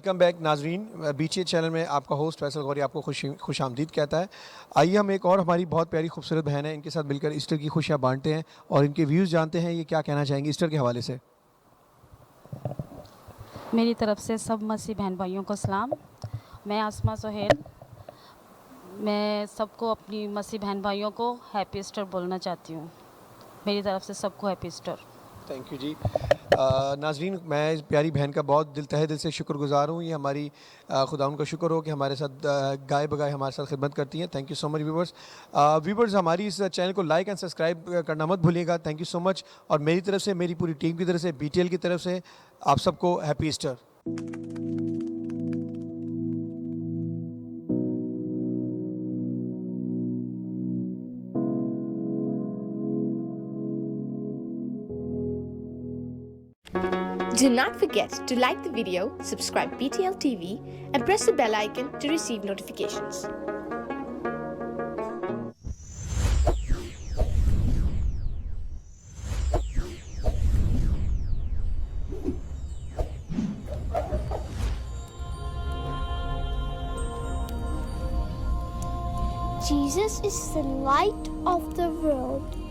Welcome back नाजरीन। बीचे channel में आपका होस्ट फैसल गौरी आपको खुश आमदीद कहता है। आइए हम एक और हमारी बहुत प्यारी खूबसूरत बहन है, इनके साथ मिलकर ईस्टर की खुशियाँ बांटते हैं और इनके व्यूज़ जानते हैं ये क्या कहना चाहेंगे ईस्टर के हवाले से। मेरी तरफ से सब मसीह बहन भाइयों को सलाम। मैं आसमा सोहेल, मैं सबको अपनी मसीह बहन भाइयों को हैप्पी ईस्टर बोलना चाहती हूँ। मेरी तरफ से सबको हैप्पी ईस्टर। थैंक यू जी। नाजरीन, मैं इस प्यारी बहन का बहुत तहे दिल से शुक्रगुजार हूँ। ये हमारी खुदा उनका शुक्र हो कि हमारे साथ गाय बगाए हमारे साथ खिदमत करती हैं। Thank you so much viewers. Viewers, हमारी इस चैनल को लाइक एंड सब्सक्राइब करना मत भूलिएगा। Thank you so much. और मेरी तरफ से, मेरी पूरी टीम की तरफ से, BTL की तरफ से आप सबको happy Easter. Do not forget to like the video, subscribe BTL TV, and press the bell icon to receive notifications. Jesus is the light of the world.